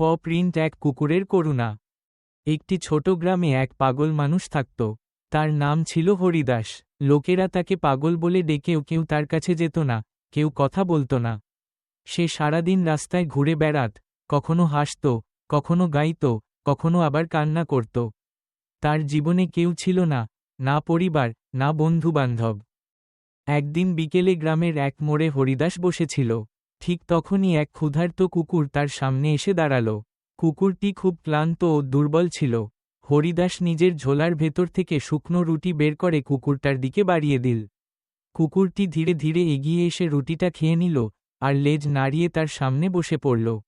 Print এক কুকুরের করুণা। একটি ছোট গ্রামে এক পাগল মানুষ থাকত। তার নাম ছিল হরিদাস। লোকেরা তাকে পাগল বলে ডেকেও কেউ তার কাছে যেত না, কেউ কথা বলত না। সে সারাদিন রাস্তায় ঘুরে বেড়াত, কখনো হাসত, কখনো গাইত, কখনো আবার কান্না করত। তার জীবনে কেউ ছিল না, না পরিবার, না বন্ধু-বান্ধব। একদিন বিকেলে গ্রামের এক মোড়ে হরিদাস বসেছিল। ঠিক তখনই এক ক্ষুধার্ত কুকুর তার সামনে এসে দাঁড়াল। কুকুরটি খুব ক্লান্ত ও দুর্বল ছিল। হরিদাস নিজের ঝোলার ভেতর থেকে শুকনো রুটি বের করে কুকুরটার দিকে বাড়িয়ে দিল। কুকুরটি ধীরে ধীরে এগিয়ে এসে রুটিটা খেয়ে নিল, আর লেজ নাড়িয়ে তার সামনে বসে পড়ল।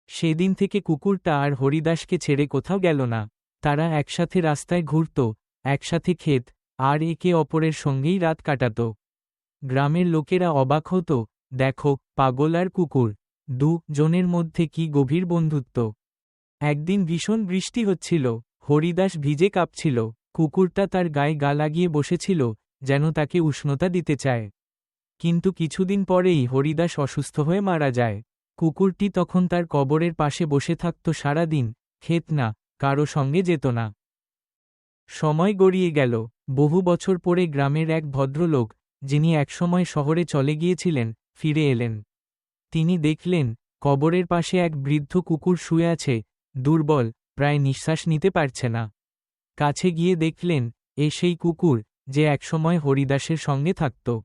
সেদিন থেকে কুকুরটা আর হরিদাসকে ছেড়ে কোথাও গেল না। তারা একসাথে রাস্তায় ঘুরত, একসাথে খেত, আর একে অপরের সঙ্গেই রাত কাটাত। গ্রামের লোকেরা অবাক হতো, দেখো, পাগল আর কুকুর, দুজনের মধ্যে কি গভীর বন্ধুত্ব। একদিন ভীষণ বৃষ্টি হচ্ছিল। হরিদাস ভিজে কাঁপছিল। কুকুরটা তার গায়ে গা লাগিয়ে বসেছিল, যেন তাকে উষ্ণতা দিতে চায়। কিন্তু কিছুদিন পরেই হরিদাস অসুস্থ হয়ে মারা যায়। কুকুরটি তখন তার কবরের পাশে বসে থাকত সারাদিন, খেত না, কারো সঙ্গে যেত না। সময় গড়িয়ে গেল। বহু বছর পরে গ্রামের এক ভদ্রলোক, যিনি একসময় শহরে চলে গিয়েছিলেন, ফিরে এলেন। তিনি দেখলেন, কবরের পাশে এক বৃদ্ধ কুকুর শুয়ে আছে, দুর্বল, প্রায় নিঃশ্বাস নিতে পারছে না। কাছে গিয়ে দেখলেন, সেই কুকুর, যে একসময় হরিদাসের সঙ্গে থাকত।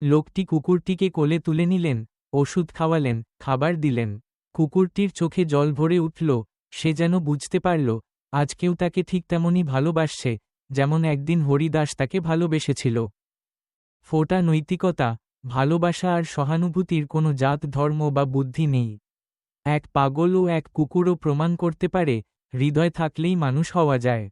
লোকটি কুকুরটিকে কোলে তুলে নিলেন, ওষুধ খাওয়ালেন, খাবার দিলেন। কুকুরটির চোখে জল ভরে উঠল। সে যেন বুঝতে পারল, আজ কেউ তাকে ঠিক তেমনই ভালোবাসছে, যেমন একদিন হরিদাস তাকে ভালোবেসেছিল। ফোঁটা নৈতিকতা, ভালোবাসা আর সহানুভূতির কোনো জাত, ধর্ম বা বুদ্ধি নেই। এক পাগল ও এক কুকুরও প্রমাণ করতে পারে, হৃদয় থাকলেই মানুষ হওয়া যায়।